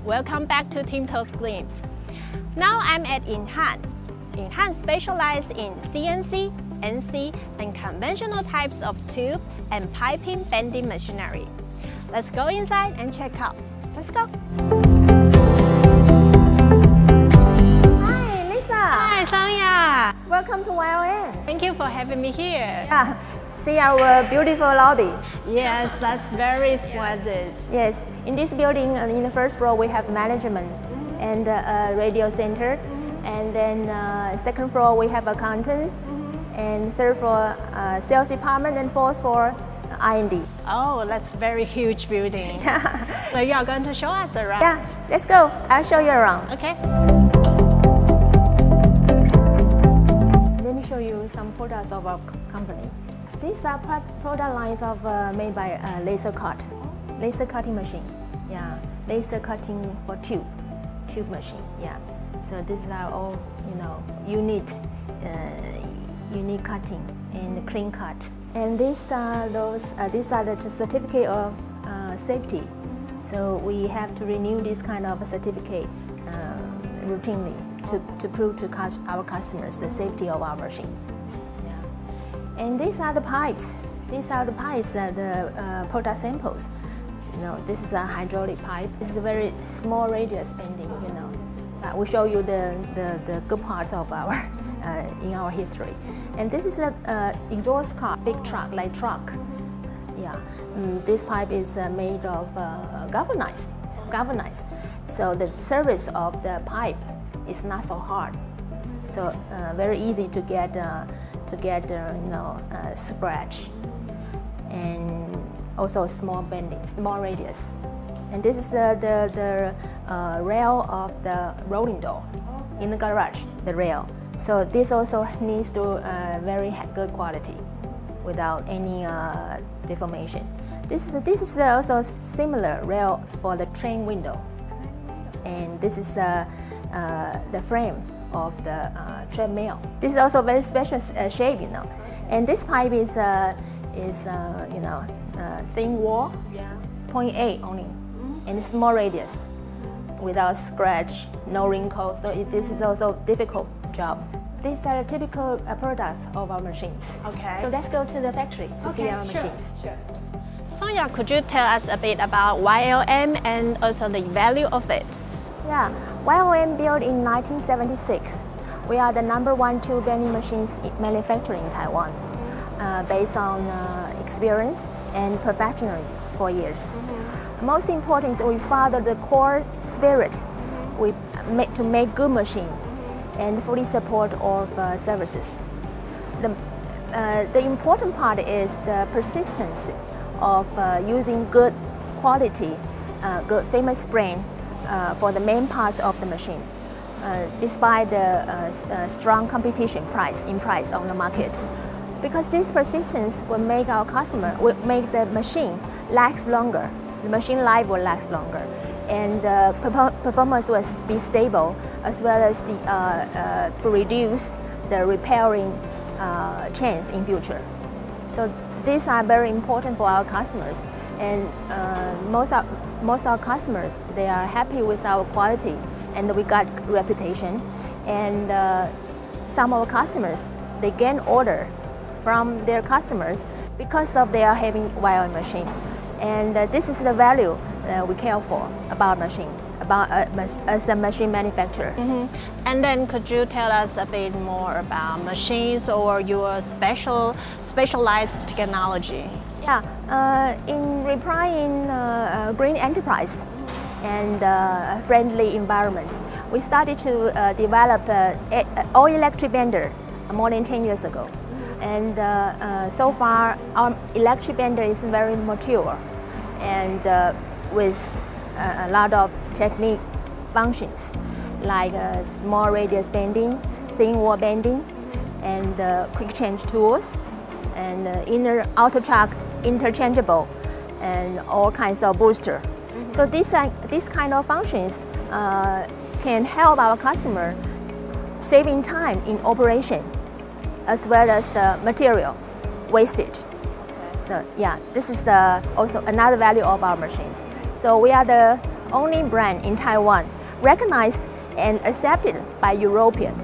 Welcome back to Timtos Glimpse. Now I'm at YING. YING specializes in CNC, NC, and conventional types of tube and piping bending machinery. Let's go inside and check out. Let's go. Hi, Lisa. Hi, Sonia. Welcome to YON. Thank you for having me here. Yeah. See our beautiful lobby. Yes, that's very splendid. Yes, in this building, in the first floor, we have management and a radio center. And then second floor, we have accountant. And third floor, sales department. And fourth floor, R&D. Oh, that's very huge building. So you are going to show us around? Yeah, let's go. I'll show you around. Okay. Let me show you some products of our company. These are product lines of made by laser cutting machine. Yeah, laser cutting for tube machine. Yeah, so this is our all unique cutting and clean cut. And these are the certificate of safety. So we have to renew this kind of certificate routinely to prove to our customers the safety of our machines. And these are the pipes. These are the pipes, the product samples. This is a hydraulic pipe. This is a very small radius bending. We show you the good parts of our in our history. And this is a exhaust car, big truck, light truck. Yeah, this pipe is made of galvanized. So the surface of the pipe is not so hard. So very easy to get scratch, and also small bending, small radius. And this is the rail of the rolling door in the garage, the rail. So this also needs to very good quality without any deformation. This is also similar rail for the train window, and this is the frame of the treadmill. This is also very special shape, And this pipe is thin wall, 0.8 only, and small radius, without scratch, no wrinkle. So this is also difficult job. These are typical products of our machines. Okay. So let's go to the factory to see our machines. Sure. Sonia, could you tell us a bit about YLM and also the value of it? Yeah, YON built in 1976. We are the #1 tube bending machines manufacturer in Taiwan, based on experience and professionalism for years. Most important is we follow the core spirit to make good machine and fully support all of services. The important part is the persistence of using good quality, good famous brand for the main parts of the machine, despite the strong competition price on the market. Because this persistence will make make the machine last longer. The machine life will last longer, and performance will be stable, as well as to reduce the repairing chance in future. So these are very important for our customers, and most of our customers, they are happy with our quality, and we got reputation. And some of our customers, they gain order from their customers because of they are having YON machine. And this is the value we care for about machine, as a machine manufacturer. And then could you tell us a bit more about machines or your specialized technology? Yeah, in replying green enterprise and friendly environment, we started to develop all-electric bender more than 10 years ago. And so far, our electric bender is very mature, and with a lot of technique functions, like small radius bending, thin wall bending, and quick change tools, and inner outer chuck interchangeable, and all kinds of booster. So these kind of functions can help our customer saving time in operation, as well as the material wastage. So yeah, this is also another value of our machines. So we are the only brand in Taiwan recognized and accepted by European,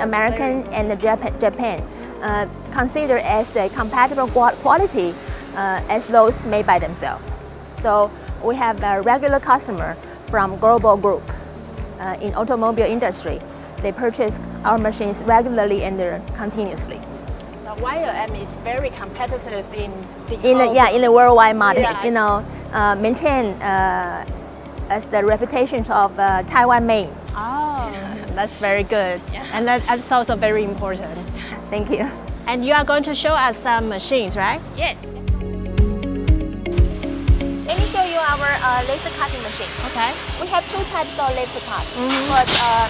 American, and Japan, considered as a compatible quality as those made by themselves. So we have a regular customer from global group in automobile industry. They purchase our machines regularly and continuously. So YLM is very competitive in the worldwide market. Yeah. You know, maintain as the reputation of Taiwan made. Oh, that's very good. Yeah. And that's also very important. Thank you. And you are going to show us some machines, right? Yes. Let me show you our laser cutting machine. Okay. We have two types of laser cut. For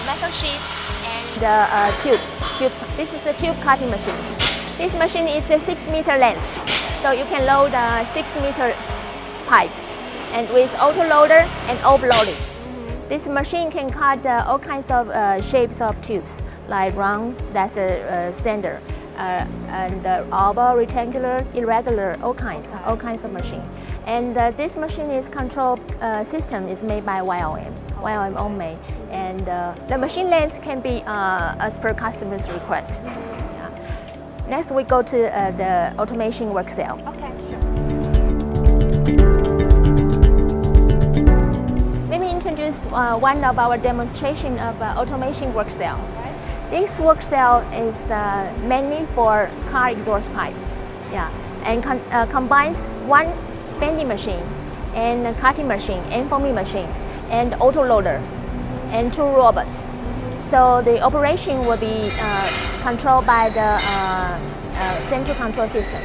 metal sheet and tube. This is a tube cutting machine. This machine is a 6 meter length, so you can load a 6 meter pipe, and with auto loader and overloading. This machine can cut all kinds of shapes of tubes, like round, that's a standard, and oval, rectangular, irregular, all kinds of machine. And this machine is control system is made by YLM own made, and the machine length can be as per customer's request. Yeah. Next, we go to the automation work cell. Okay. Let me introduce one of our demonstration of automation work cell. This work cell is mainly for car exhaust pipe, yeah, and combines one bending machine and a cutting machine and foaming machine and auto loader and two robots. So the operation will be controlled by the central control system.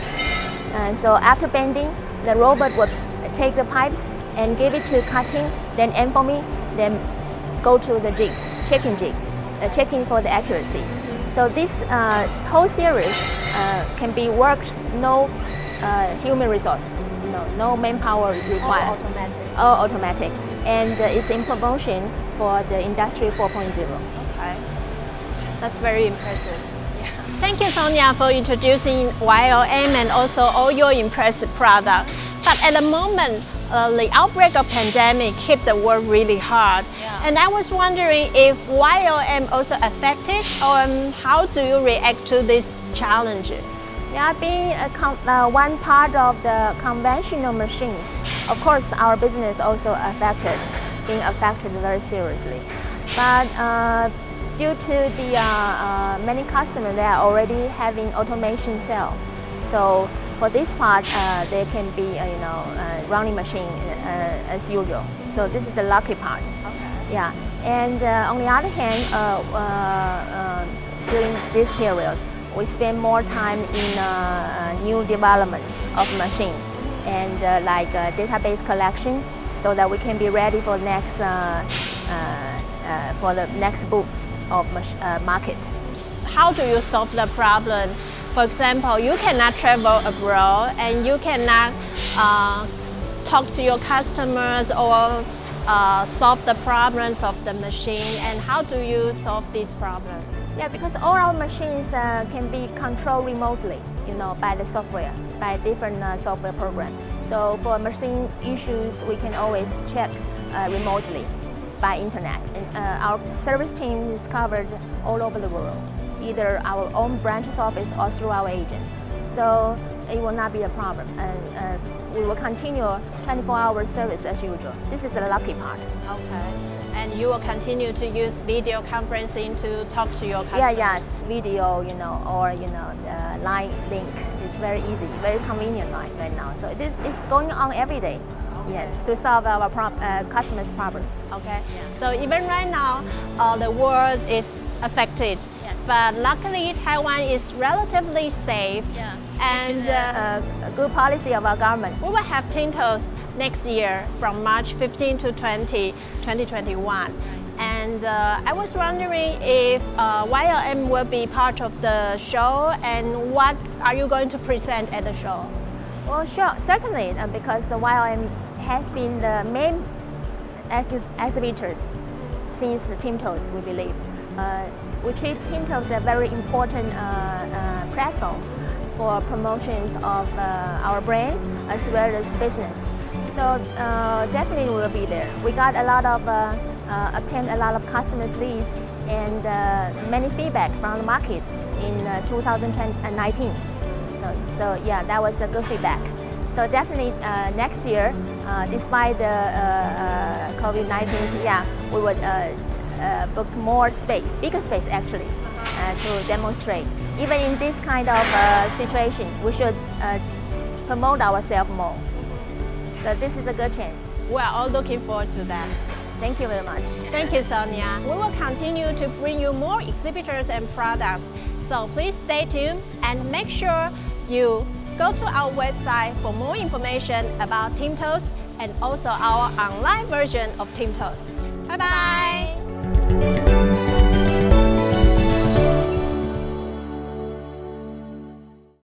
And so after bending, the robot will take the pipes and give it to cutting, then end foaming, then go to the jig, checking for the accuracy. So this whole series can be worked no human resource, no manpower required. All automatic. And it's in promotion for the Industry 4.0. Okay. That's very impressive. Yeah. Thank you, Sonia, for introducing YLM and also all your impressive products. But at the moment, the outbreak of pandemic hit the world really hard. Yeah. And I was wondering if YLM also affected, or how do you react to this challenge? Yeah, being one part of the conventional machines, of course our business also being affected very seriously. But due to the many customers, they are already having automation cell. So for this part, they can be running machine as usual. So this is the lucky part. Okay. Yeah, and on the other hand, during this period, we spend more time in new development of machine and like database collection, so that we can be ready for next for the next boom of market. How do you solve the problem? For example, you cannot travel abroad and you cannot talk to your customers or solve the problems of the machine. And how do you solve this problem? Yeah, because all our machines can be controlled remotely, by the software, by different software programs. So for machine issues, we can always check remotely by internet. And our service team is covered all over the world, either our own branch's office or through our agent. So it will not be a problem. And we will continue 24-hour service as usual. This is the lucky part. Okay. And you will continue to use video conferencing to talk to your customers? Yeah, video, or line link. It's very easy, very convenient right now. So this is going on every day. Okay. Yes, to solve our customers' problem. Okay. Yeah. So even right now, the world is affected. Yes. But luckily, Taiwan is relatively safe. Yeah. And a good policy of our government. We will have Timtos next year from March 15 to 20, 2021. And I was wondering if YLM will be part of the show, and what are you going to present at the show? Well, sure, certainly, because the YLM has been the main exhibitors since Timtos, we believe. We treat Timtos a very important platform for promotions of our brand as well as business. So definitely we'll be there. We got a lot of, obtained a lot of customers' leads and many feedback from the market in 2019. So yeah, that was a good feedback. So definitely next year, despite the COVID-19, yeah, we would book more space, bigger space actually, to demonstrate. Even in this kind of situation, we should promote ourselves more. So this is a good chance. We are all looking forward to that. Thank you very much. Thank you, Sonia. We will continue to bring you more exhibitors and products. So please stay tuned and make sure you go to our website for more information about Timtos and also our online version of Timtos. Bye-bye.